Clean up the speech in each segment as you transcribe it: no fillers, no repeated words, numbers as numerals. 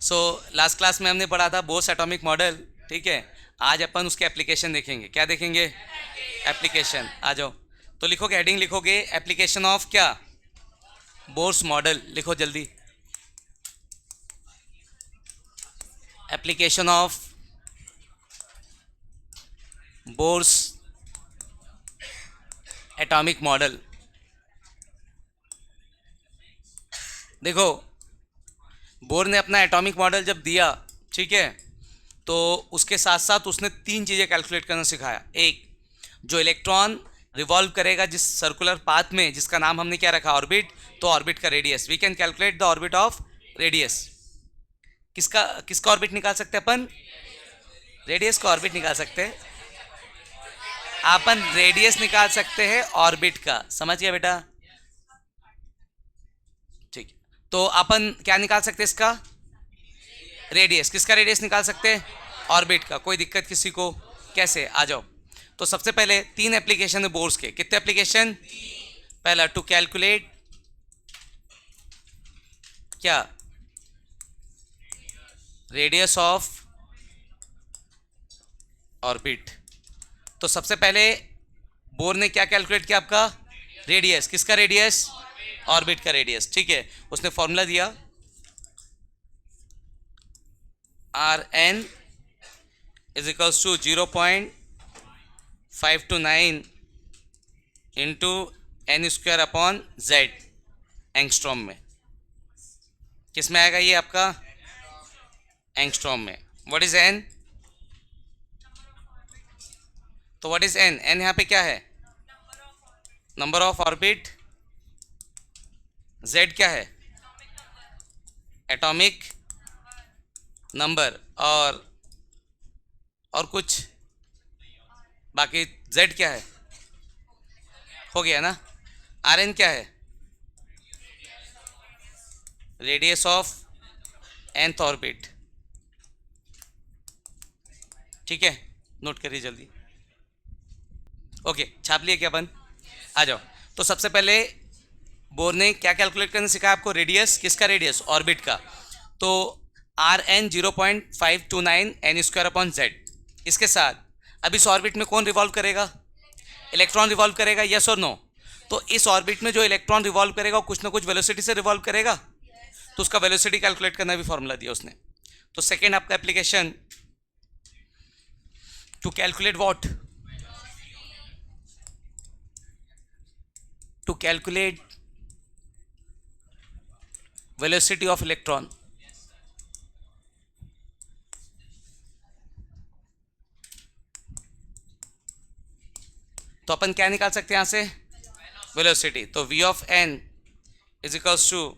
So last class में हमने पढ़ा था बोर्स एटॉमिक मॉडल, ठीक है। आज अपन उसके एप्लीकेशन देखेंगे। क्या देखेंगे? एप्लीकेशन। आ जाओ। तो लिखोगे, हेडिंग लिखोगे एप्लीकेशन ऑफ क्या? Bohr's model. लिखो जल्दी, application of Bohr's atomic model. देखो, बोर ने अपना एटॉमिक मॉडल जब दिया, ठीक है, तो उसके साथ साथ उसने तीन चीज़ें कैलकुलेट करना सिखाया। एक, जो इलेक्ट्रॉन रिवॉल्व करेगा जिस सर्कुलर पाथ में, जिसका नाम हमने क्या रखा? ऑर्बिट। तो ऑर्बिट का radius, we can calculate the orbit of radius. किसका किसका ऑर्बिट निकाल सकते हैं अपन? रेडियस का ऑर्बिट निकाल सकते हैं अपन। रेडियस निकाल सकते हैं ऑर्बिट का। समझ गया बेटा? ठीक है। तो अपन क्या निकाल सकते हैं इसका? रेडियस। किसका रेडियस निकाल सकते हैं? ऑर्बिट का। कोई दिक्कत किसी को? कैसे? आ जाओ। तो सबसे पहले तीन एप्लीकेशन है बोर्स के। कितने एप्लीकेशन? पहला, टू कैलकुलेट क्या? Radius of orbit. तो सबसे पहले बोर ने क्या कैलकुलेट किया? आपका रेडियस। किसका रेडियस? ऑर्बिट का रेडियस, ठीक है। उसने फॉर्मूला दिया, R N is equals to 0.529 into N square upon Z, angstrom में। किस में आएगा ये आपका? एंगस्ट्रॉम में। What is N? तो व्हाट इज एन? एन यहाँ पे क्या है? Number of orbit. जेड क्या है? Atomic number. और कुछ बाकी? जेड क्या है? हो गया ना। आर एन क्या है? रेडियस ऑफ nth ऑर्बिट, ठीक है। नोट करिए जल्दी। ओके, छाप लिए क्या अपन? आ जाओ। तो सबसे पहले बोर ने क्या कैलकुलेट करने सिखाया आपको? रेडियस। किसका रेडियस? ऑर्बिट का। तो R N 0.529 N square upon Z. इसके साथ अब इस ऑर्बिट में कौन रिवॉल्व करेगा? इलेक्ट्रॉन रिवॉल्व करेगा, यस और नो? तो इस ऑर्बिट में जो इलेक्ट्रॉन रिवॉल्व करेगा वो कुछ ना कुछ वेलोसिटी से रिवॉल्व करेगा, तो उसका वेलोसिटी कैलकुलेट करना भी फॉर्मूला दिया उसने। तो सेकेंड आपका application, to calculate what? To calculate velocity of electron. तो अपन क्या निकाल सकते हैं यहां से? वेलोसिटी। तो v of n is equals to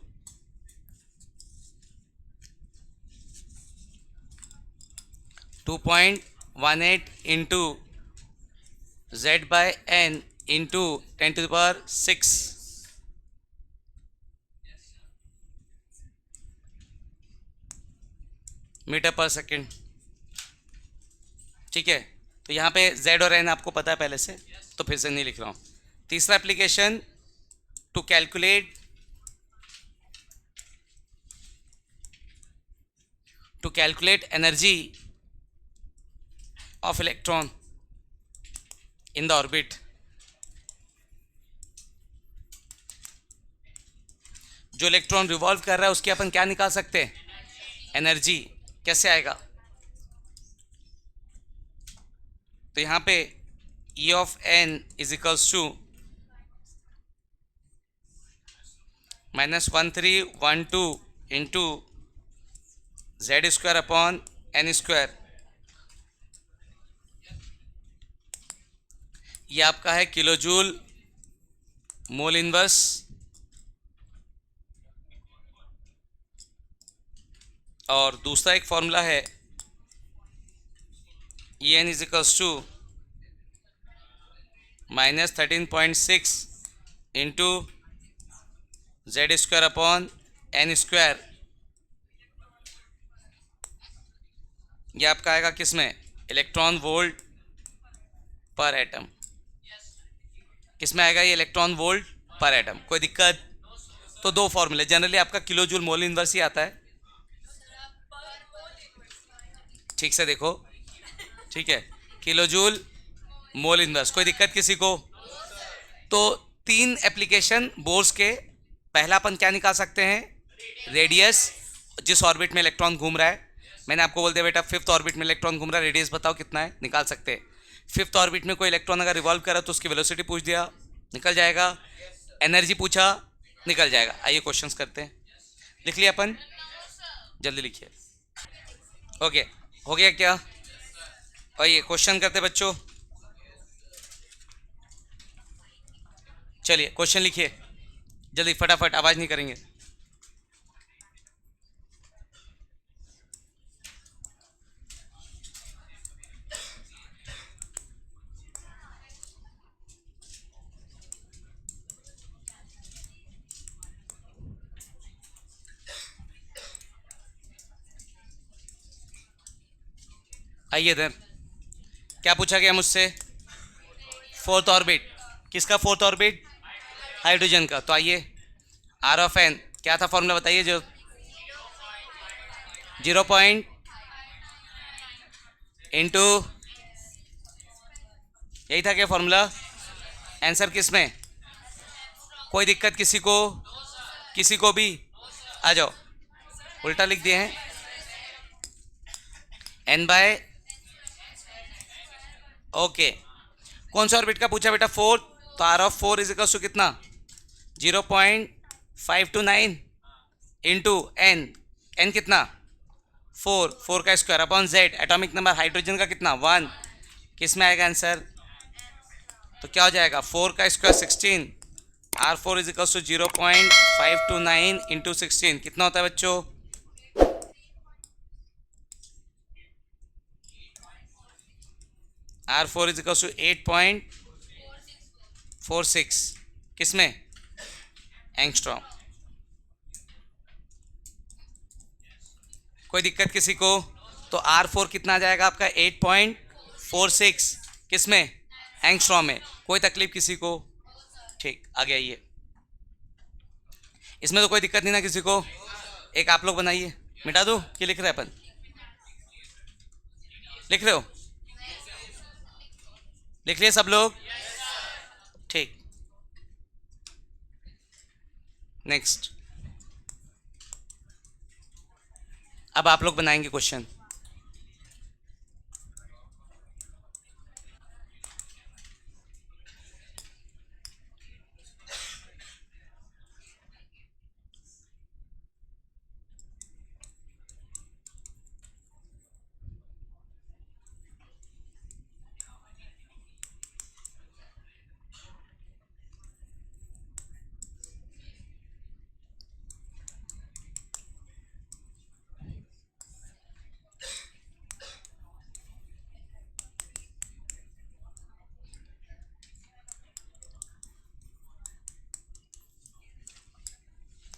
2.18 into Z by N into 10⁶ metre per second, ठीक है। तो यहाँ पे z और n आपको पता है पहले से, तो फिर से नहीं लिख रहा हूँ। तीसरा application, to calculate energy of electron in the orbit. जो इलेक्ट्रॉन रिवॉल्व कर रहा है उसकी अपन क्या निकाल सकते हैं? एनर्जी। कैसे आएगा? तो यहां पे E of n is equals to -1312 into Z square upon N square. ये आपका है किलो जूल मोल इनवर्स। और दूसरा एक फॉर्मूला है E N is equals to -13.6 into Z square upon N square. ये आपका आएगा किस में? Electron volt per atom. किस में आएगा ये? Electron volt per atom. कोई दिक्कत? तो दो फॉर्मूले, जनरली आपका किलो जूल मोल इनवर्स ही आता है। ठीक से देखो, ठीक है, किलो जूल मोल इनवर्स। कोई दिक्कत किसी को? तो 3 एप्लीकेशन बोर्स के। पहला अपन क्या निकाल सकते हैं? रेडियस, जिस ऑर्बिट में इलेक्ट्रॉन घूम रहा है। मैंने आपको बोल दिया बेटा 5th ऑर्बिट में इलेक्ट्रॉन घूम रहा है, रेडियस बताओ कितना है, निकाल सकते हैं। 5th ऑर्बिट में कोई इलेक्ट्रॉन अगर रिवॉल्व करा तो उसकी वेलोसिटी पूछ दिया, निकल जाएगा। एनर्जी पूछा, निकल जाएगा। आइए क्वेश्चंस करते हैं। लिख लिया अपन, जल्दी लिखिए। ओके, हो गया क्या? आइए क्वेश्चन करते बच्चों। चलिए क्वेश्चन लिखिए जल्दी, फटाफट, आवाज नहीं करेंगे। आइए इधर, क्या पूछा गया मुझसे? 4th orbit. किसका 4th ऑर्बिट? हाइड्रोजन का। तो आइए, आर ऑफ एन क्या था फॉर्मूला बताइए जो 0 पॉइंट इंटू, यही था क्या फॉर्मूला? आंसर किस में? कोई दिक्कत किसी को? किसी को भी? आ जाओ, उल्टा लिख दिए हैं। एन बाय, ओके, कौन सा ऑर्बिट का पूछा बेटा? 4। तो R of 4 is equal to कितना? 0.529 इंटू एन। एन कितना? 4, 4 का square upon Z. Atomic number hydrogen का कितना? 1। किस में आएगा आंसर? तो क्या हो जाएगा? 4 का square 16। R4 is equal to 0.529 into 16 कितना होता है बच्चों? R4 is equal to 8.46। किस में? एंगस्ट्रॉम। कोई दिक्कत किसी को? तो R4 कितना आ जाएगा आपका? 8.46। किस में? एंगस्ट्रॉम में। कोई तकलीफ किसी को? ठीक, आगे आइए। इसमें तो कोई दिक्कत नहीं ना किसी को? एक आप लोग बनाइए, मिटा दो कि लिख रहे अपन? लिख रहे हो? लिख लिए सब लोग? ठीक, नेक्स्ट। अब आप लोग बनाएंगे क्वेश्चन।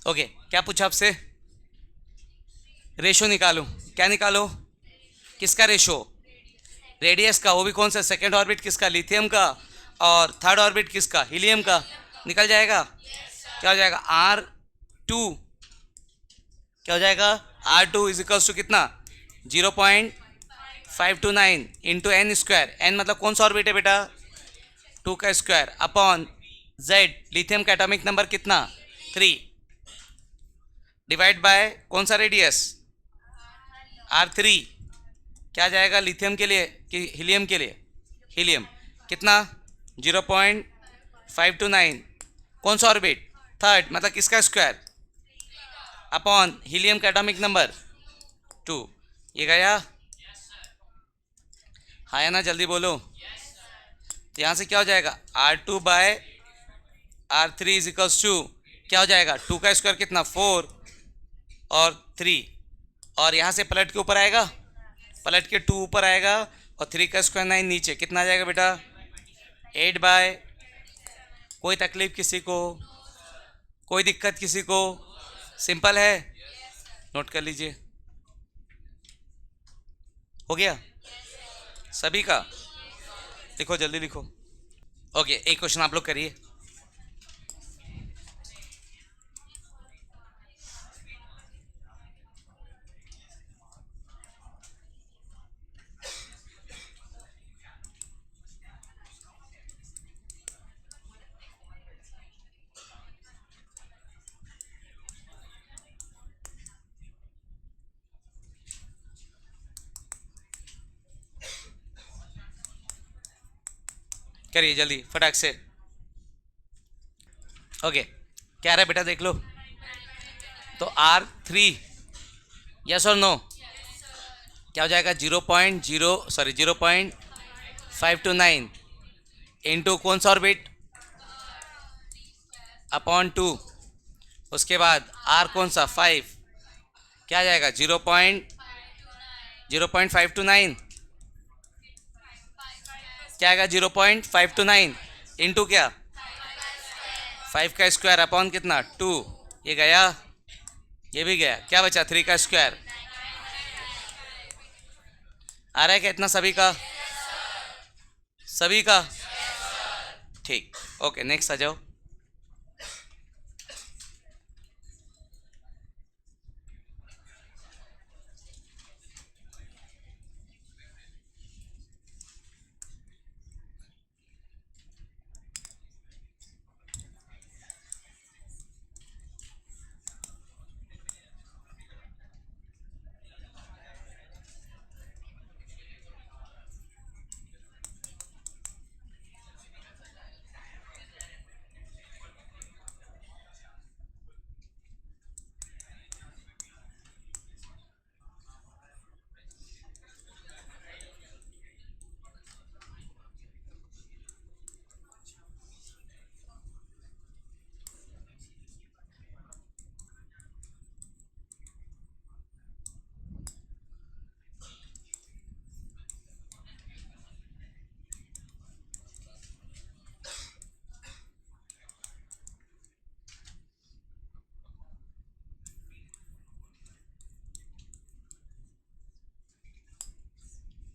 ओके, क्या पूछा आपसे? रेशो निकालो। क्या निकालो? किसका रेशो? रेडियस का। वो भी कौन सा? सेकेंड ऑर्बिट किसका? लिथियम का। और थर्ड ऑर्बिट किसका? हीलियम का। निकल जाएगा। क्या हो जाएगा? R2। क्या हो जाएगा? R2 इज इक्वल्स टू कितना? 0.529 इंटू एन स्क्वायर। एन मतलब कौन सा ऑर्बिट है बेटा? 2 का स्क्वायर अपॉन जेड। लिथियम का एटॉमिक नंबर कितना? 3 डिवाइड बाय कौन सा रेडियस? R3। क्या जाएगा? लिथियम के लिए कि हीलियम के लिए? हीलियम। कितना? 0.529। कौन सा ऑर्बिट? थर्ड, मतलब किसका स्क्वायर? अपॉन हीलियम का एटॉमिक नंबर 2। ये गया? हाँ या ना, जल्दी बोलो। तो यहाँ से क्या हो जाएगा? R2 bye R3 is equals to क्या हो जाएगा? 2 का स्क्वायर कितना? 4 और 3। और यहाँ से पलट के ऊपर आएगा, पलट के 2 ऊपर आएगा और 3 का स्क्वायर 9 नीचे। कितना आ जाएगा बेटा? 8 बाय, कोई तकलीफ किसी को? कोई दिक्कत किसी को? सिंपल है, नोट कर लीजिए। हो गया सभी का? लिखो, जल्दी लिखो। ओके, एक क्वेश्चन आप लोग करिए। करिए जल्दी फटाक से। ओके, क्या रहा है बेटा देख लो। तो R3, यस और नो, क्या हो जाएगा 0.529 इंटू कौन सा ऑर्बिट, अपॉन 2। उसके बाद R कौन सा 5, क्या आ जाएगा 0.529, क्या आएगा 0.529 इंटू क्या 5 का स्क्वायर अपॉन कितना 2। ये गया, ये भी गया, क्या बचा 3 का स्क्वायर। आ रहा है क्या इतना सभी का, सभी का? ठीक, ओके नेक्स्ट आ जाओ।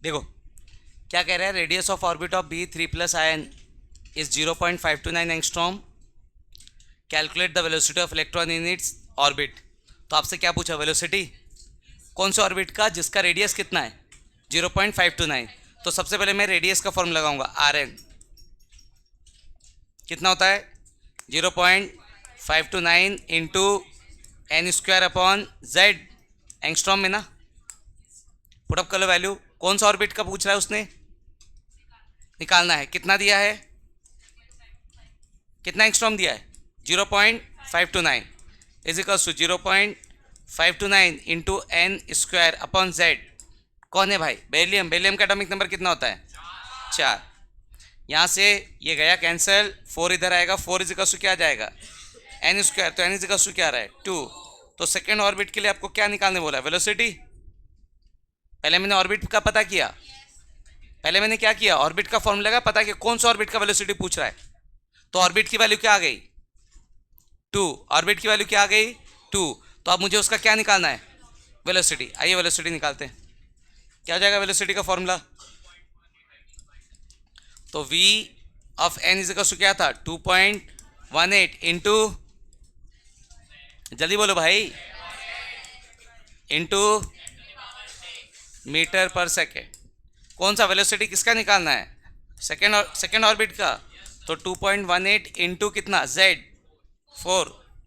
देखो क्या कह रहा है, radius of orbit of B3 plus ion is 0.529 angstrom, calculate the velocity of electron in its orbit. तो आपसे क्या पूछा, वेलोसिटी कौन से ऑर्बिट का जिसका रेडियस कितना है 0.529। तो सबसे पहले मैं रेडियस का फॉर्मूला लगाऊंगा, Rn कितना होता है 0.529 into N square upon Z, angstrom में ना। पुटअप कर लो वैल्यू, कौन सा ऑर्बिट का पूछ रहा है उसने, निकालना है। कितना दिया है, कितना एंगस्ट्रॉम दिया है 0.529 is equals to 0.529 into N square upon Z. कौन है भाई, बेरिलियम। बेरिलियम का एटॉमिक नंबर कितना होता है 4। यहाँ से ये गया कैंसिल, 4 इधर आएगा, 4 इज इक्वल्स टू क्या आ जाएगा एन स्क्वायर, तो एन इज इक्वल्स टू क्या आ रहा है 2। तो सेकेंड ऑर्बिट के लिए आपको क्या निकालने बोला है, वेलोसिटी। पहले मैंने ऑर्बिट का पता किया, पहले मैंने क्या किया, ऑर्बिट का फॉर्मूला का पता किया कौन सा ऑर्बिट का वेलोसिटी पूछ रहा है। तो ऑर्बिट की वैल्यू क्या आ गई 2, ऑर्बिट की वैल्यू क्या आ गई 2। तो अब मुझे उसका क्या निकालना है, वेलोसिटी। आइए वेलोसिटी निकालते हैं, क्या हो जाएगा वेलोसिटी का फॉर्मूला। तो v of n is equal to क्या था 2.18 इंटू, जल्दी बोलो भाई, इंटू मीटर पर सेकेंड। कौन सा वेलोसिटी किसका निकालना है, सेकेंड ऑर्बिट का। तो 2.18 इंटू कितना z 4,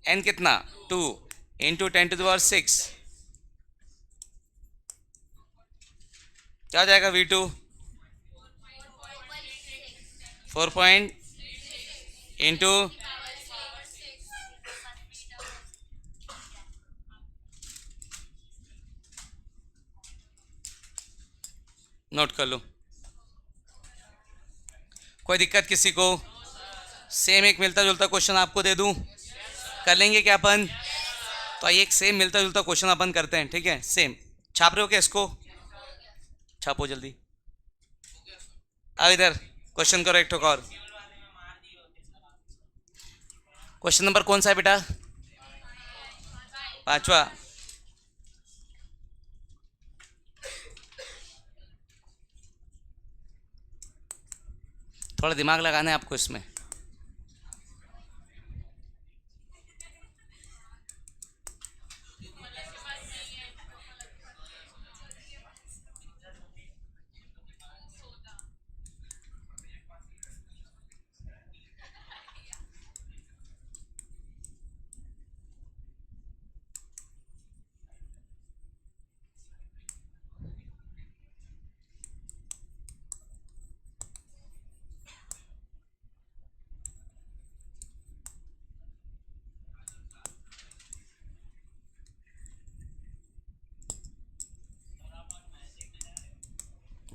n कितना 2 इंटू 10⁶, क्या हो जाएगा v2 4 पॉइंट इंटू, नोट कर लो। कोई दिक्कत किसी को, सेम एक मिलता जुलता क्वेश्चन आपको दे दूं, कर लेंगे क्या अपन। तो आइए एक सेम मिलता जुलता क्वेश्चन अपन करते हैं, ठीक है। सेम छाप रहे हो क्या इसको, छापो जल्दी। अब इधर क्वेश्चन करो एक ठोक और। क्वेश्चन नंबर कौन सा है बेटा, 5वां। थोड़ा दिमाग लगाना है आपको इसमें।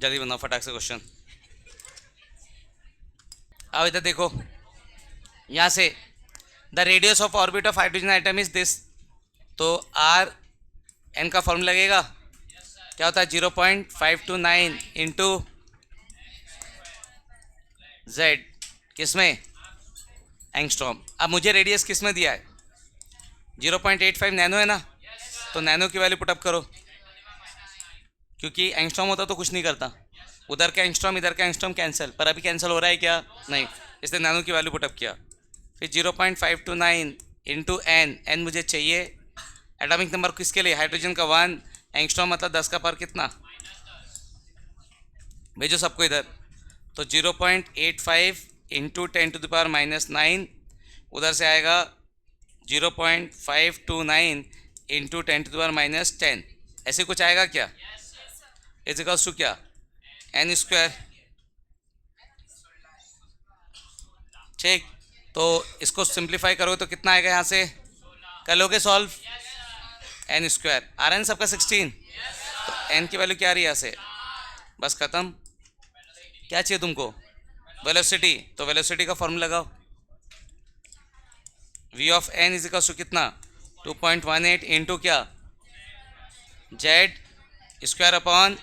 जल्दी बनाओ फटाक से क्वेश्चन। आओ इधर देखो, यहाँ से the radius of orbit of hydrogen atom is this. तो आर एन का फॉर्मूला लगेगा, क्या होता है 0.529 इंटू जेड, किसमें एंगस्ट्रॉम। अब मुझे रेडियस किस में दिया है 0.85 नैनो है ना, तो नैनो की वैल्यू पुटअप करो, क्योंकि एंगस्ट्रॉम होता तो कुछ नहीं करता, उधर का एंगस्ट्रॉम इधर का एंगस्ट्रॉम कैंसिल, पर अभी कैंसिल हो रहा है क्या, नहीं, इसने नैनो की वैल्यू पुटअप किया। फिर 0.529 इंटू एन, एन मुझे चाहिए एटॉमिक नंबर किसके लिए, हाइड्रोजन का 1, एंगस्ट्रॉम मतलब 10 का पावर कितना, भेजो सबको इधर। तो 0.85 इंटू 10⁻⁻9, उधर से आएगा 0.529 इंटू 10⁻10, ऐसे कुछ आएगा क्या, इजिकल्स टू क्या एन स्क्वायर। ठीक, तो इसको सिंप्लीफाई करोगे तो कितना आएगा, यहाँ से कर लोगे सॉल्व, एन स्क्वायर आ रहा है सबका 16, तो एन की वैल्यू क्या आ रही है यहाँ से, बस खत्म। क्या चाहिए तुमको, वेलोसिटी, तो वेलोसिटी का फॉर्मूला लगाओ, v of n is equal to कितना 2.18 इंटू क्या जेड स्क्वायर अपॉन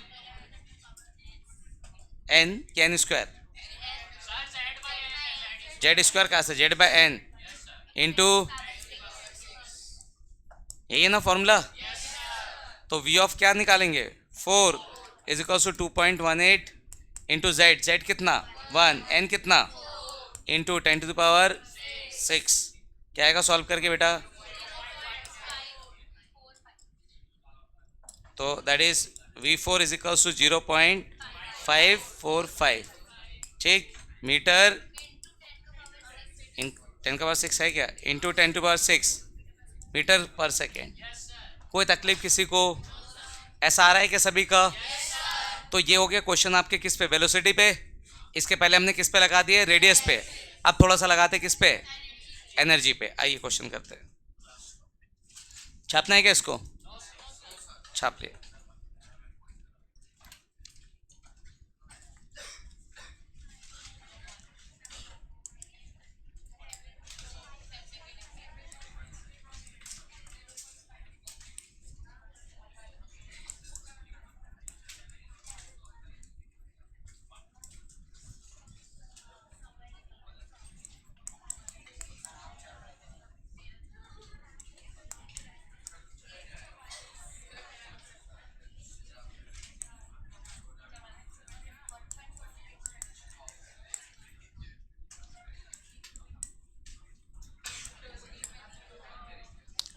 एन, क्या एन स्क्वायर, जेड स्क्वायर कहाँ से, जेड बाय एन इंटू, यही है ना फॉर्मूला। तो v ऑफ क्या निकालेंगे 4 is equal to 2.18 into Z, Z कितना 1, एन कितना इंटू 10⁻6, क्या आएगा सॉल्व करके बेटा, तो that is v4 is equal to 0.545, ठीक, मीटर 10⁻6 है क्या, इंटू 10⁻6 मीटर पर सेकेंड। कोई तकलीफ किसी को, ऐसा आ रहा है क्या सभी का। तो ये हो गया क्वेश्चन आपके किस पे, वेलोसिटी पे, इसके पहले हमने किस पे लगा दिए, रेडियस पे, अब थोड़ा सा लगाते किस पे, एनर्जी पे। आइए क्वेश्चन करते हैं, छापना है क्या इसको, छाप लिया।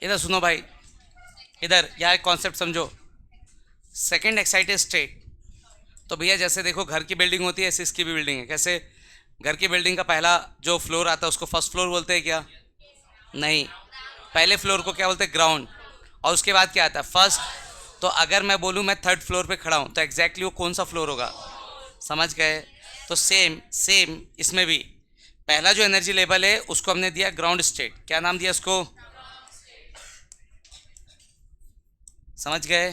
इधर सुनो भाई, इधर यहाँ एक कॉन्सेप्ट समझो, सेकंड एक्साइटेड स्टेट। तो भैया जैसे देखो घर की बिल्डिंग होती है, ऐसे इसकी भी बिल्डिंग है। कैसे, घर की बिल्डिंग का पहला जो फ्लोर आता है उसको फर्स्ट फ्लोर बोलते हैं क्या, नहीं, पहले फ्लोर को क्या बोलते हैं, ग्राउंड, और उसके बाद क्या आता है फर्स्ट। तो अगर मैं बोलूँ मैं थर्ड फ्लोर पे खड़ा हूँ, तो एग्जैक्टली वो कौन सा फ्लोर होगा, समझ गए। तो सेम सेम इसमें भी पहला जो एनर्जी लेवल है उसको हमने दिया ग्राउंड स्टेट, क्या नाम दिया उसको, समझ गए।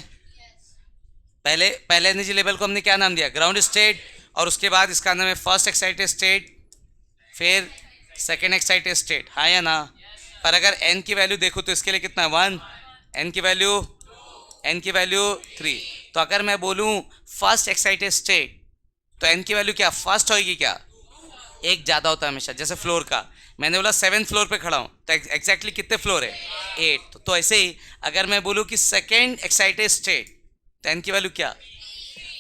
पहले एनर्जी लेवल को हमने क्या नाम दिया, ग्राउंड स्टेट, और उसके बाद इसका नाम है फर्स्ट एक्साइटेड स्टेट, फिर सेकेंड एक्साइटेड स्टेट, हाँ या ना। पर अगर एन की वैल्यू देखो तो इसके लिए कितना 1, एन की वैल्यू 3। तो अगर मैं बोलूँ फर्स्ट एक्साइटेड स्टेट, तो एन की वैल्यू क्या फर्स्ट होगी, क्या एक ज़्यादा होता है हमेशा। जैसे फ्लोर का मैंने बोला 7th फ्लोर पे खड़ा हूँ, तो एग्जैक्टली कितने फ्लोर है 8। तो ऐसे ही अगर मैं बोलूँ कि सेकेंड एक्साइटेड स्टेट, तो एन की वैल्यू क्या।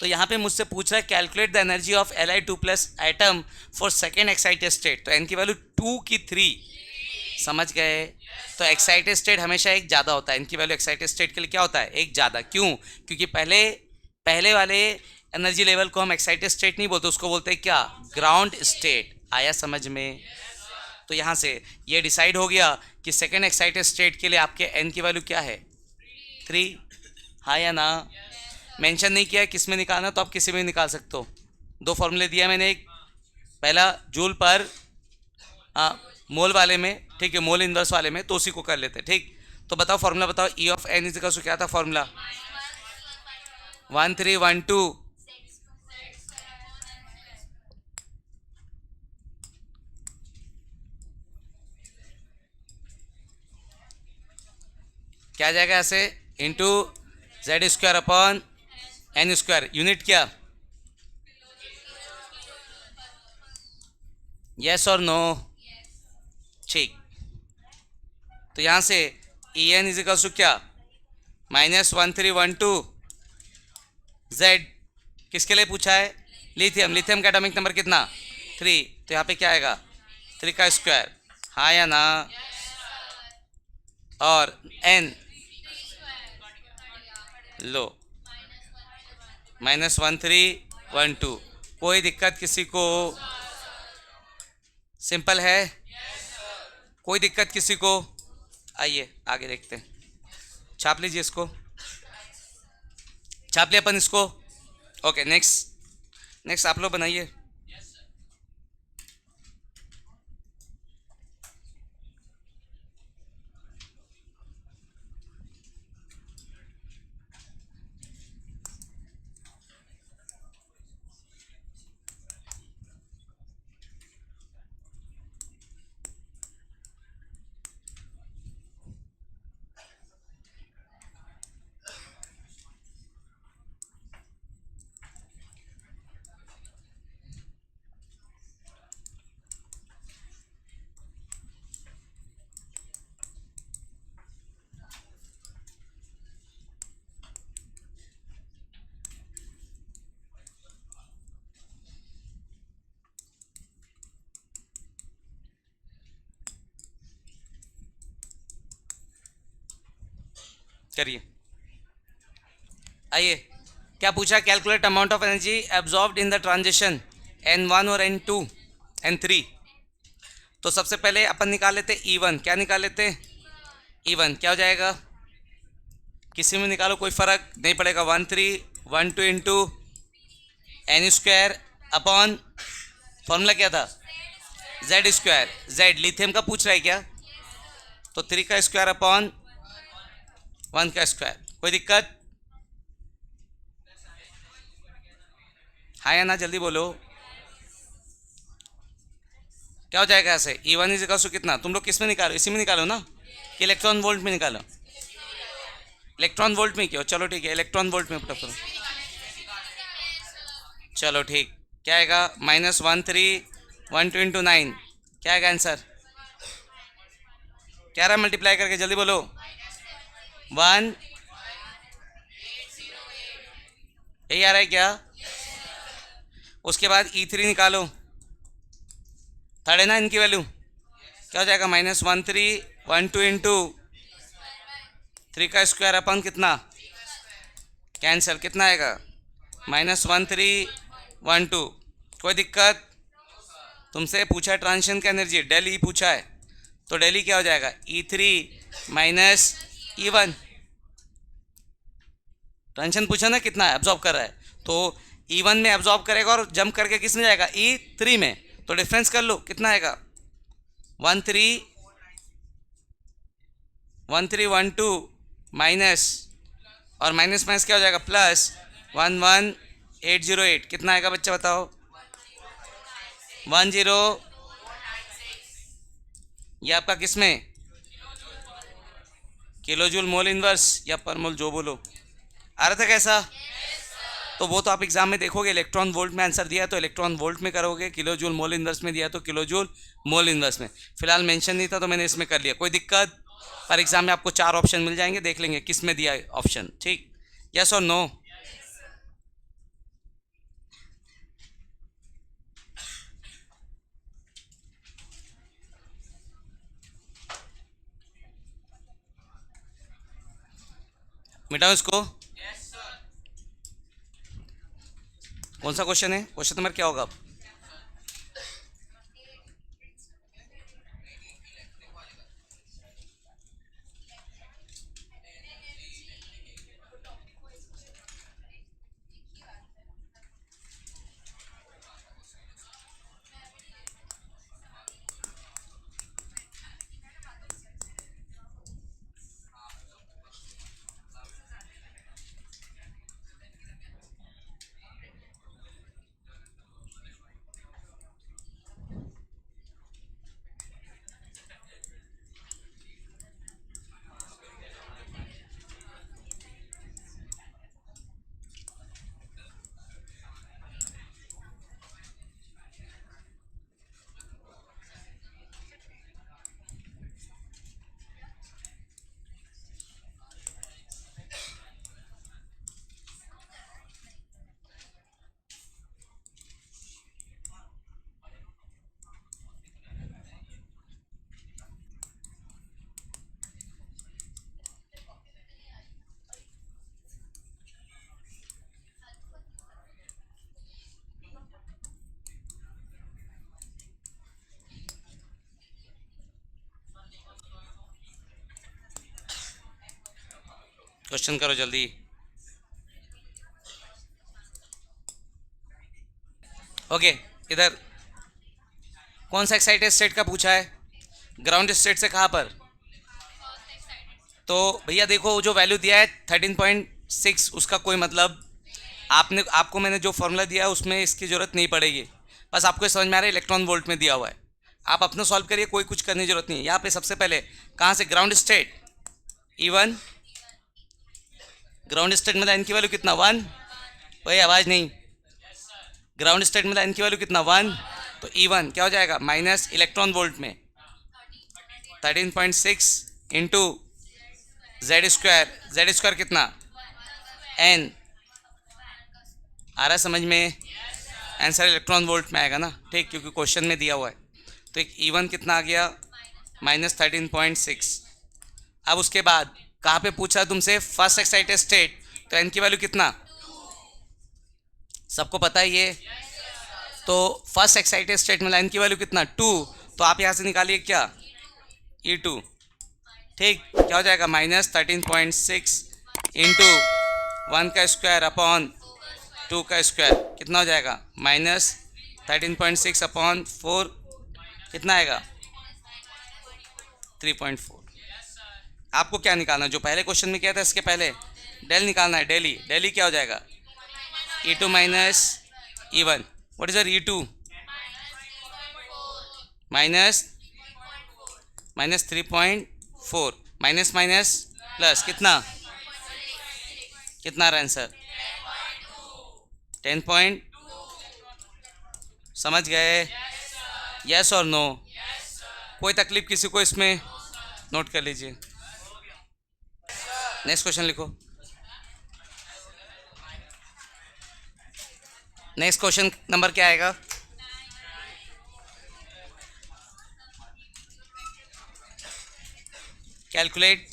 तो यहाँ पे मुझसे पूछ रहा है calculate the energy of Li2+ atom for second excited state, तो एन की वैल्यू 2 की 3, समझ गए। तो एक्साइटेड स्टेट हमेशा एक ज़्यादा होता है, इनकी वैल्यू एक्साइटेड स्टेट के लिए क्या होता है एक ज़्यादा, क्यों, क्योंकि पहले वाले एनर्जी लेवल को हम एक्साइटेड स्टेट नहीं बोलते, उसको बोलते हैं क्या ग्राउंड स्टेट। आया समझ में। तो यहाँ से ये डिसाइड हो गया कि सेकेंड एक्साइटेड स्टेट के लिए आपके एन की वैल्यू क्या है 3, हाँ या ना। मेंशन नहीं किया किस में निकालना, तो आप किसी में निकाल सकते हो। 2 फॉर्मूले दिया मैंने, एक पहला जूल पर मोल वाले में, ठीक है, मोल इनवर्स वाले में, तो उसी को कर लेते हैं, ठीक। तो बताओ फॉर्मूला बताओ, E of N is equal to क्या था फॉर्मूला 1312 क्या आ जाएगा ऐसे, into Z square upon N square, unit क्या, यस और नो, ठीक। तो यहाँ से ई एन इजिकल्स टू क्या, -1312 जेड, किसके लिए पूछा है, लिथियम, लिथियम का एटॉमिक नंबर कितना, 3, तो यहाँ पे क्या आएगा 3 का स्क्वायर, हाँ या ना, और एन लो -1312, कोई दिक्कत किसी को, सिंपल है, कोई दिक्कत किसी को, आइए आगे देखते हैं, छाप लीजिए इसको, छाप लिया अपन इसको, ओके नेक्स्ट, नेक्स्ट आप लोग बनाइए। करिए, आइए, क्या पूछा, calculate amount of energy absorbed in the transition N1 और N2 N3। तो सबसे पहले अपन निकाल लेते E1, क्या निकाल लेते E1, क्या हो जाएगा, किसी में निकालो कोई फर्क नहीं पड़ेगा, 1312 into N square upon, formula क्या था, जेड स्क्वायर, जेड लिथियम का पूछ रहा है क्या, तो 3 का स्क्वायर अपॉन 1 का स्क्वायर, कोई दिक्कत, हाँ या ना, जल्दी बोलो, क्या हो जाएगा ऐसे, E1 इज इक्वल टू कितना, तुम लोग किस में निकालो, इसी में निकालो ना, कि इलेक्ट्रॉन वोल्ट में निकालो, इलेक्ट्रॉन वोल्ट में क्यों, चलो ठीक है इलेक्ट्रॉन वोल्ट में पुट करो, चलो ठीक, क्या आएगा, -1312 इंटू 9, क्या आएगा आंसर, क्या रहा मल्टीप्लाई करके, जल्दी बोलो, 1, यही आ रहा है क्या, उसके बाद E3 निकालो, थर्ड है ना इनकी वैल्यू, क्या हो जाएगा, -1312 इंटू 3 का स्क्वायर अपन कितना, कैंसिल, कितना आएगा, -1312, कोई दिक्कत, तुमसे पूछा है ट्रांजिशन का एनर्जी, डेली पूछा है, तो डेली क्या हो जाएगा, E3 माइनस E1, ट्रांजिशन पूछा ना कितना एब्जॉर्ब कर रहा है, तो E1 में एब्जॉर्ब करेगा और जंप करके किस में जाएगा, E3 में, तो डिफरेंस कर लो कितना आएगा, 1312 माइनस, और माइनस माइनस क्या हो जाएगा, प्लस 11808, कितना आएगा बच्चा बताओ, 10, ये आपका किस में, किलो जूल मोल इनवर्स या पर मोल, जो बोलो, आ रहा था कैसा, तो वो तो आप एग्जाम में देखोगे, इलेक्ट्रॉन वोल्ट में आंसर दिया तो इलेक्ट्रॉन वोल्ट में करोगे, किलो जूल मोल इनवर्स में दिया तो किलो जूल मोल इनवर्स में, फिलहाल मेंशन नहीं था तो मैंने इसमें कर लिया, कोई दिक्कत, पर एग्जाम में आपको 4 ऑप्शन मिल जाएंगे, देख लेंगे किस में दिया ऑप्शन, ठीक, यस और नो, मिटाओ इसको, कौन सा क्वेश्चन है, क्वेश्चन नंबर क्या होगा, क्वेश्चन करो जल्दी। ओके, इधर कौन सा एक्साइटेड स्टेट का पूछा है? ग्राउंड स्टेट से कहाँ पर? तो भैया देखो, जो वैल्यू दिया है 13.6, उसका कोई मतलब आपको मैंने जो फॉर्मूला दिया है उसमें इसकी ज़रूरत नहीं पड़ेगी। बस आपको समझ में आ रहा है इलेक्ट्रॉन वोल्ट में दिया हुआ है, आप अपना सॉल्व करिए, कोई कुछ करने की जरूरत नहीं है। यहाँ पे सबसे पहले कहाँ से? Ground state E1, ground state में एन की वैल्यू कितना? 1। भाई आवाज़ नहीं। ग्राउंड स्टेट में एन की वैल्यू कितना? 1। तो E1 क्या हो जाएगा? माइनस इलेक्ट्रॉन वोल्ट में 13.6 इंटू जेड स्क्वायर कितना? एन। आ रहा है समझ में? आंसर इलेक्ट्रॉन वोल्ट में आएगा ना, ठीक, क्योंकि क्वेश्चन में दिया हुआ है। तो एक E1 कितना आ गया? -13.6। अब उसके बाद कहाँ पे पूछा तुमसे? फर्स्ट एक्साइटेड स्टेट, तो एन की वैल्यू कितना? सबको पता है ये। तो फर्स्ट एक्साइटेड स्टेट में एन की वैल्यू कितना? 2। तो आप यहाँ से निकालिए क्या? E2, ठीक, क्या हो जाएगा? -13.6 इंटू 1 का स्क्वायर अपॉन 2 का स्क्वायर, कितना हो जाएगा? -13.6 अपॉन 4, कितना आएगा? 3.4। आपको क्या निकालना है? जो पहले क्वेश्चन में किया था इसके पहले डेल निकालना है। डेली क्या हो जाएगा? E2 minus E1। What is our E2? Minus 3.4, minus minus plus, कितना आ रहा है आंसर? 10 समझ गए? यस और नो? कोई तकलीफ किसी को इसमें? नोट कर लीजिए। नेक्स्ट क्वेश्चन लिखो। नेक्स्ट क्वेश्चन नंबर क्या आएगा? Calculate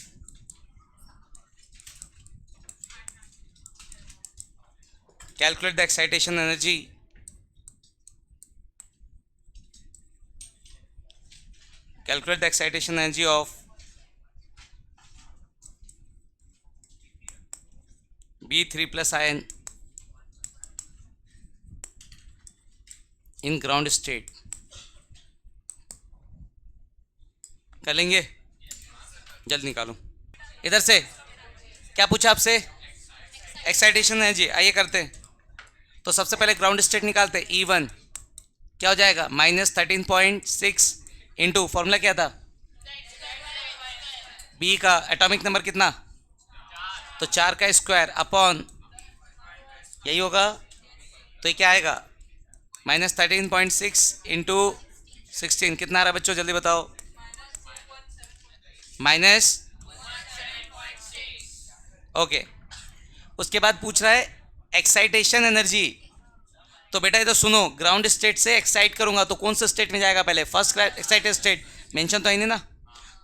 the excitation energy of B3 plus ion in ground state। कर लेंगे? जल्द निकालो। इधर से क्या पूछा आपसे? Excitation energy. आइए करते हैं। तो सबसे पहले ग्राउंड स्टेट निकालते हैं। E1 क्या हो जाएगा? -13.6 इंटू फॉर्मूला क्या था? बी का एटॉमिक नंबर कितना? तो 4 का स्क्वायर अपॉन, यही होगा। तो ये क्या आएगा? -13.6 इंटू 16, कितना आ रहा है बच्चों? जल्दी बताओ। Minus, okay. उसके बाद पूछ रहा है एक्साइटेशन एनर्जी। तो बेटा इधर सुनो, ग्राउंड स्टेट से एक्साइट करूंगा तो कौन सा स्टेट में जाएगा? पहले फर्स्ट एक्साइटेड स्टेट मेंशन तो है नहीं ना।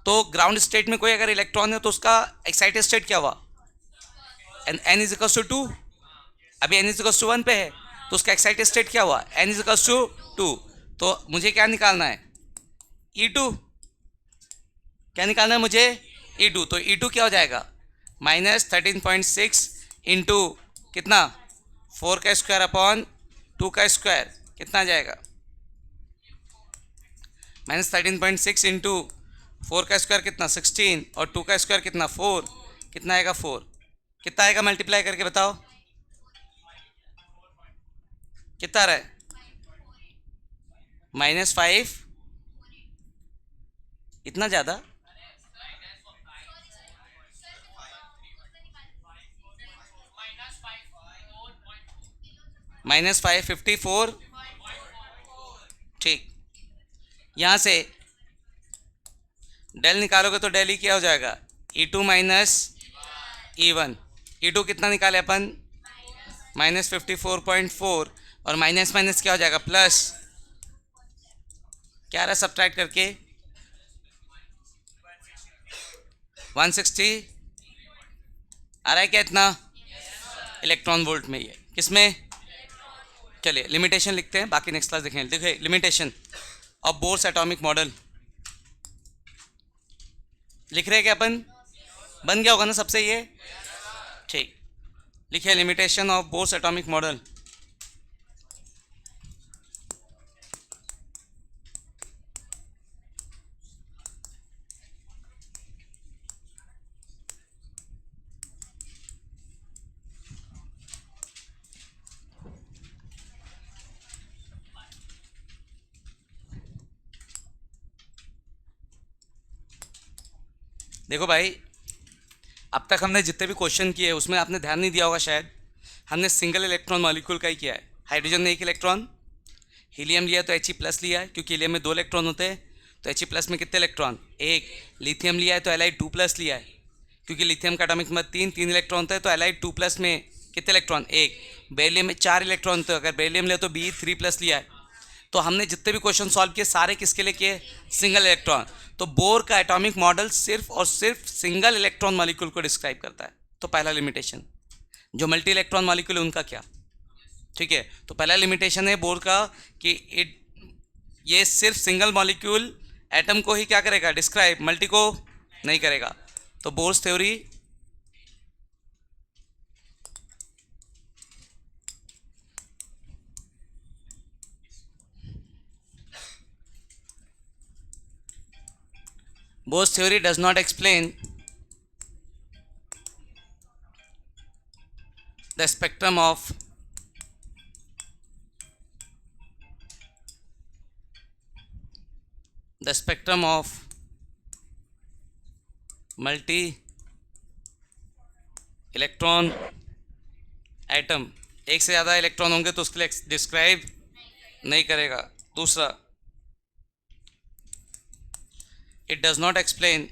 तो ग्राउंड स्टेट में कोई अगर इलेक्ट्रॉन है तो उसका एक्साइटेड स्टेट क्या हुआ? n is equal to 2। अभी n इज इक्वल टू 1 पे है, तो उसका एक्साइटेड स्टेट क्या हुआ? n is equal to 2। तो मुझे क्या निकालना है? E2। क्या निकालना है मुझे? E2। तो E2 क्या हो जाएगा? -13.6 इंटू कितना? 4 का स्क्वायर अपॉन 2 का स्क्वायर, कितना आ जाएगा? -13.6 इंटू 4 का स्क्वायर कितना? 16, और 2 का स्क्वायर कितना? 4, कितना आएगा? 4। कितना आएगा मल्टीप्लाई करके बताओ? कितना आ रहा है? -5। इतना ज़्यादा? -5 54, ठीक। यहाँ से डेल निकालोगे तो डेल ही क्या हो जाएगा? E2 minus E1। E2 कितना निकाले अपन? -54.4, और माइनस माइनस क्या हो जाएगा? प्लस। क्या आ रहा है सब्ट्रैक्ट करके? 160 आ रहा है क्या? इतना इलेक्ट्रॉन वोल्ट में। ये किस में? चलिए लिमिटेशन लिखते हैं, बाकी नेक्स्ट क्लास देखें। देखिए limitation of Bohr's atomic model लिख रहे हैं क्या अपन? बन गया होगा ना सबसे ये? लिखिए limitation of Bohr's atomic model. देखो भाई, अब तक हमने जितने भी क्वेश्चन किए उसमें आपने ध्यान नहीं दिया होगा शायद, हमने सिंगल इलेक्ट्रॉन मॉलिक्यूल का ही किया है। हाइड्रोजन ने एक इलेक्ट्रॉन, हीलियम लिया तो He+ लिया है क्योंकि हीलियम में 2 इलेक्ट्रॉन होते हैं, तो He+ में कितने इलेक्ट्रॉन? एक। लिथियम लिया है तो Li2+ लिया है क्योंकि लिथियम का एटॉमिक नंबर 3 इलेक्ट्रॉन होता है, तो Li2+ में कितने इलेक्ट्रॉन? एक। बेरिलियम में 4 इलेक्ट्रॉन होते हैं, अगर बेरिलियम लिया तो Be3+ लिया है। तो हमने जितने भी क्वेश्चन सॉल्व किए सारे किसके लिए किए? Single electron. तो बोर का एटॉमिक मॉडल सिर्फ और सिर्फ सिंगल इलेक्ट्रॉन मॉलिक्यूल को डिस्क्राइब करता है। तो पहला लिमिटेशन। जो मल्टी इलेक्ट्रॉन मॉलिक्यूल है उनका क्या? ठीक है, तो पहला लिमिटेशन है बोर का कि ये सिर्फ सिंगल मॉलिक्यूल एटम को ही क्या करेगा? डिस्क्राइब, मल्टी को नहीं करेगा। तो bourse theory Bohr's theory does not explain the spectrum of multi electron atom. एक से ज़्यादा इलेक्ट्रॉन होंगे तो उसके लिए डिस्क्राइब नहीं करेगा। दूसरा, it does not explain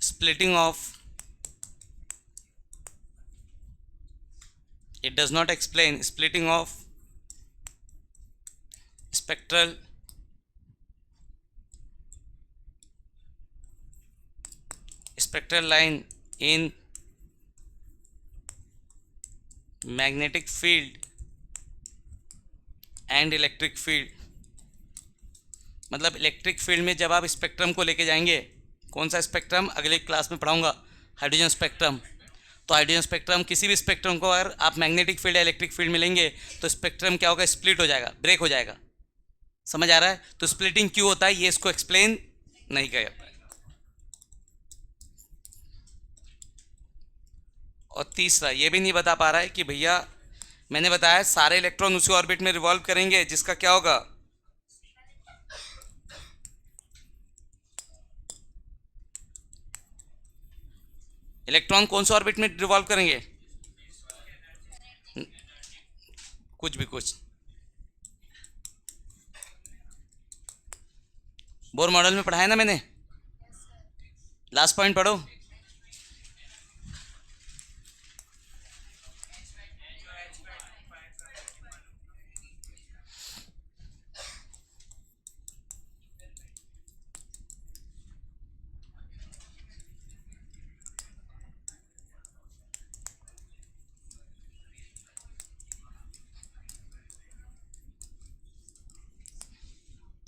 splitting of spectral line in magnetic field and electric field। मतलब इलेक्ट्रिक फील्ड में जब आप स्पेक्ट्रम को लेके जाएंगे, कौन सा स्पेक्ट्रम? अगले क्लास में पढ़ाऊंगा, हाइड्रोजन स्पेक्ट्रम। तो हाइड्रोजन स्पेक्ट्रम, किसी भी स्पेक्ट्रम को अगर आप मैग्नेटिक फील्ड या इलेक्ट्रिक फील्ड में लेंगे तो स्पेक्ट्रम क्या होगा? स्प्लिट हो जाएगा, ब्रेक हो जाएगा। समझ आ रहा है? तो स्प्लिटिंग क्यों होता है ये इसको एक्सप्लेन नहीं किया। और तीसरा, ये भी नहीं बता पा रहा है कि भैया मैंने बताया सारे इलेक्ट्रॉन उसी ऑर्बिट में रिवॉल्व करेंगे जिसका क्या होगा? इलेक्ट्रॉन कौन से ऑर्बिट में रिवॉल्व करेंगे? कुछ भी कुछ। बोर मॉडल में पढ़ाया ना मैंने, लास्ट पॉइंट पढ़ो।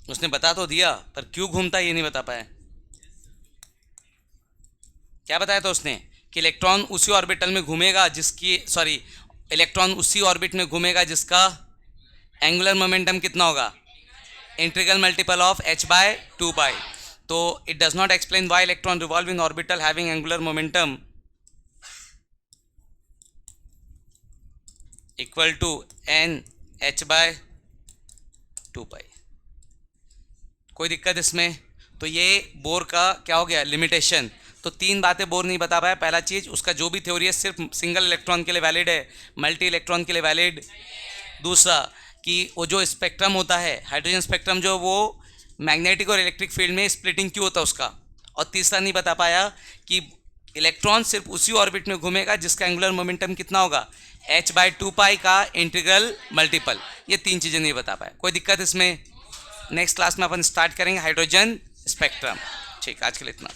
उसने बता तो दिया पर क्यों घूमता ये नहीं बता पाया। क्या बताया था उसने? कि इलेक्ट्रॉन उसी ऑर्बिटल में घूमेगा जिसकी, सॉरी, इलेक्ट्रॉन उसी ऑर्बिट में घूमेगा जिसका एंगुलर मोमेंटम कितना होगा? Integral multiple of h/2π। तो it does not explain why electron revolve in orbital having angular momentum equal to n/h/2π। कोई दिक्कत इसमें? तो ये बोर का क्या हो गया? लिमिटेशन। तो 3 बातें बोर नहीं बता पाया। पहला चीज़, उसका जो भी थ्योरी है सिर्फ सिंगल इलेक्ट्रॉन के लिए वैलिड है, मल्टी इलेक्ट्रॉन के लिए वैलिड। दूसरा, कि वो जो स्पेक्ट्रम होता है हाइड्रोजन स्पेक्ट्रम, जो वो मैग्नेटिक और इलेक्ट्रिक फील्ड में स्प्लिटिंग क्यों होता है उसका। और तीसरा नहीं बता पाया कि इलेक्ट्रॉन सिर्फ उसी ऑर्बिट में घूमेगा जिसका एंगुलर मोमेंटम कितना होगा? h/2π का इंटीग्रल मल्टीपल। ये 3 चीज़ें नहीं बता पाया। कोई दिक्कत इसमें? नेक्स्ट क्लास में अपन स्टार्ट करेंगे हाइड्रोजन स्पेक्ट्रम। ठीक, आज के लिए इतना।